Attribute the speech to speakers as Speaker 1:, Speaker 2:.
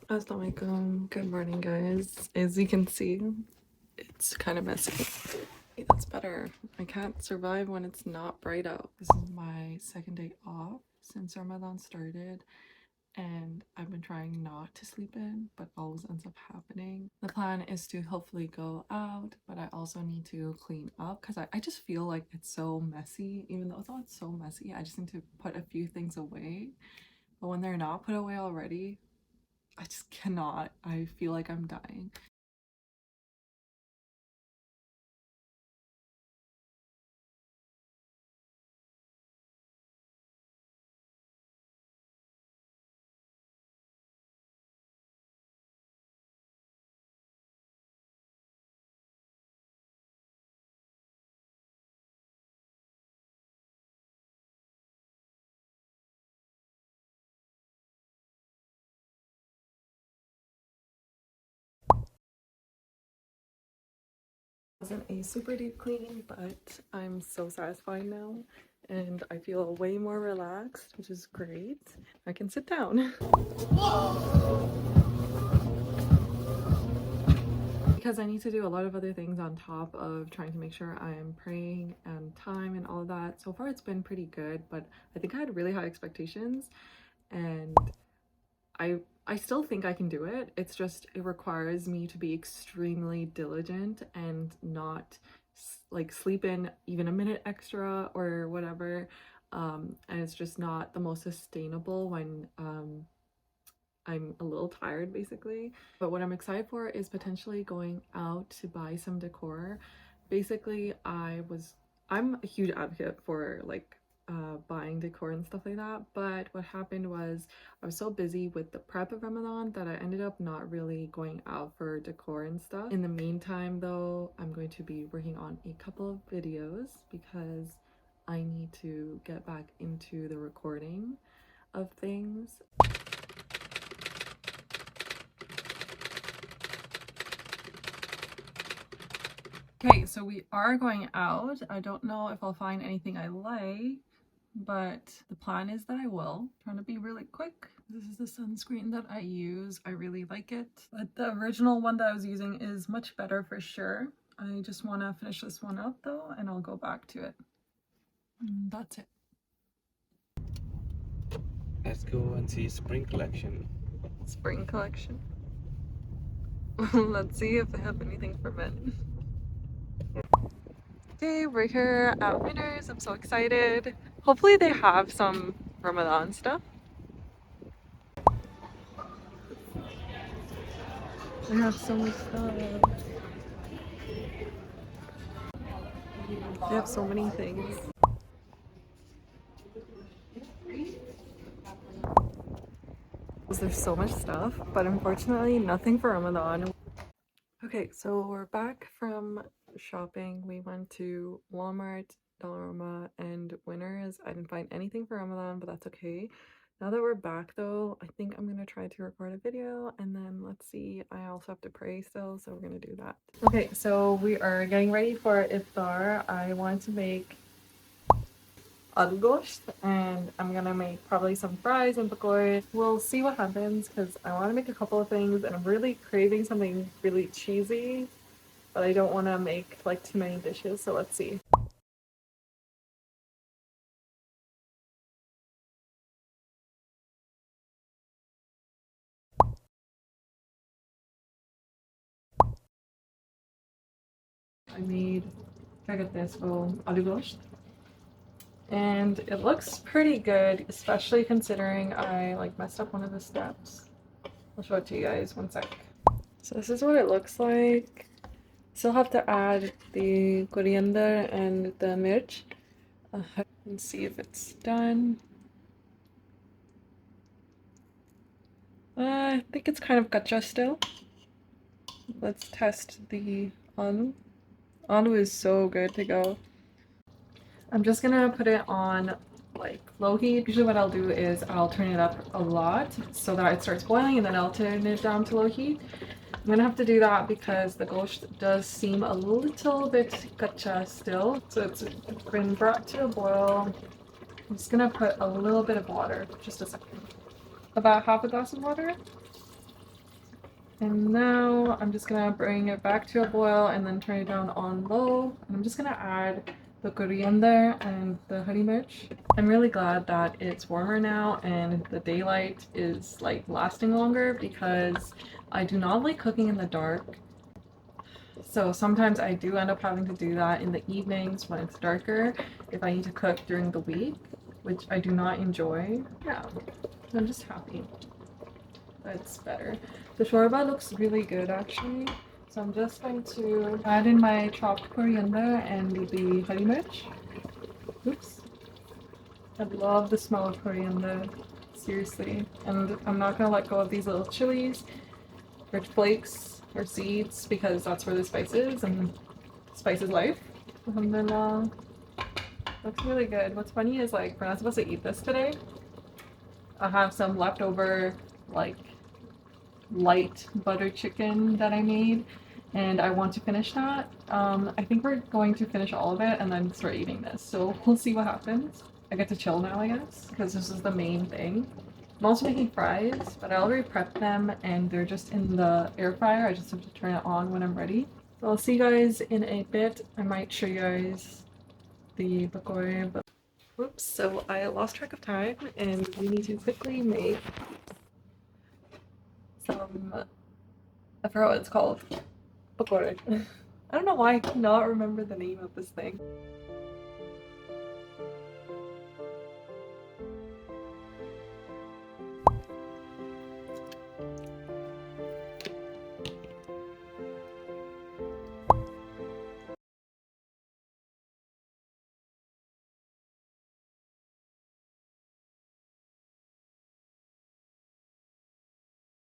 Speaker 1: Assalamualaikum. Good morning, guys. As you can see, it's kind of messy. Hey, that's better. I can't survive when it's not bright out. This is my second day off since Ramadan started, and I've been trying not to sleep in, but always ends up happening. The plan is to hopefully go out, but I also need to clean up because I just feel like it's so messy. Even though it's not so messy, I just need to put a few things away. But when they're not put away already, I just cannot. I feel like I'm dying. Wasn't a super deep clean, but I'm so satisfied now and I feel way more relaxed, which is great. I can sit down. Because I need to do a lot of other things on top of trying to make sure I am praying and time and all of that. So far it's been pretty good, but I think I had really high expectations and I still think I can do it. It's just it requires me to be extremely diligent and not like sleep in even a minute extra or whatever. And it's just not the most sustainable when I'm a little tired basically. But what I'm excited for is potentially going out to buy some decor. Basically, I'm a huge advocate for like buying decor and stuff like that, but what happened was I was so busy with the prep of Ramadan that I ended up not really going out for decor and stuff. In the meantime though, I'm going to be working on a couple of videos because I need to get back into the recording of things. Okay, so we are going out. I don't know if I'll find anything I like, but the plan is that I will. I'm trying to be really quick. This is the sunscreen that I use. I really like it. But the original one that I was using is much better for sure. I just want to finish this one up though, and I'll go back to it. That's it.
Speaker 2: Let's go and see spring collection.
Speaker 1: Spring collection. Let's see if they have anything for men. Okay, we're here at Winners. I'm so excited. Hopefully they have some Ramadan stuff. They have so much stuff. They have so many things. There's so much stuff, but unfortunately nothing for Ramadan. Okay, so we're back from shopping. We went to Walmart, Dollarama, and Winners. I didn't find anything for Ramadan, but that's okay. Now that we're back though, I think I'm gonna try to record a video and then let's see. I also have to pray still, so we're gonna do that. Okay, so we are getting ready for Iftar. I want to make algosht and I'm gonna make probably some fries and pakora. We'll see what happens because I want to make a couple of things and I'm really craving something really cheesy, but I don't want to make like too many dishes, so let's see. I made, check out this algosht and it looks pretty good, especially considering I like messed up one of the steps. I'll show it to you guys one sec. So this is what it looks like. Still have to add the coriander and the mirch and see if it's done. I think it's kind of kacha still. Let's test the aloo. Aloo is so good to go. I'm just gonna put it on like low heat. Usually what I'll do is I'll turn it up a lot so that it starts boiling and then I'll turn it down to low heat. I'm gonna have to do that because the gosht does seem a little bit kacha still. So it's been brought to a boil. I'm just gonna put a little bit of water, just a second. About half a glass of water. And now I'm just gonna bring it back to a boil and then turn it down on low. And I'm just gonna add the coriander and the honey mirch. I'm really glad that it's warmer now and the daylight is like lasting longer because I do not like cooking in the dark. So sometimes I do end up having to do that in the evenings when it's darker if I need to cook during the week, which I do not enjoy. Yeah, I'm just happy. That's better. The shorba looks really good actually. So I'm just going to add in my chopped coriander and the honey mirch. Oops. I love the smell of coriander. Seriously. And I'm not gonna let go of these little chilies or flakes or seeds because that's where the spice is and spice is life. Alhamdulillah. Looks really good. What's funny is like we're not supposed to eat this today. I have some leftover like light butter chicken that I made and I want to finish that. I think we're going to finish all of it and then start eating this. So we'll see what happens. I get to chill now, I guess, because this is the main thing. I'm also making fries, but I already prepped them and they're just in the air fryer. I just have to turn it on when I'm ready. So I'll see you guys in a bit. I might show you guys the bakore, but whoops, so I lost track of time and we need to quickly make some, I forgot what it's called. Bakore. I don't know why I cannot remember the name of this thing.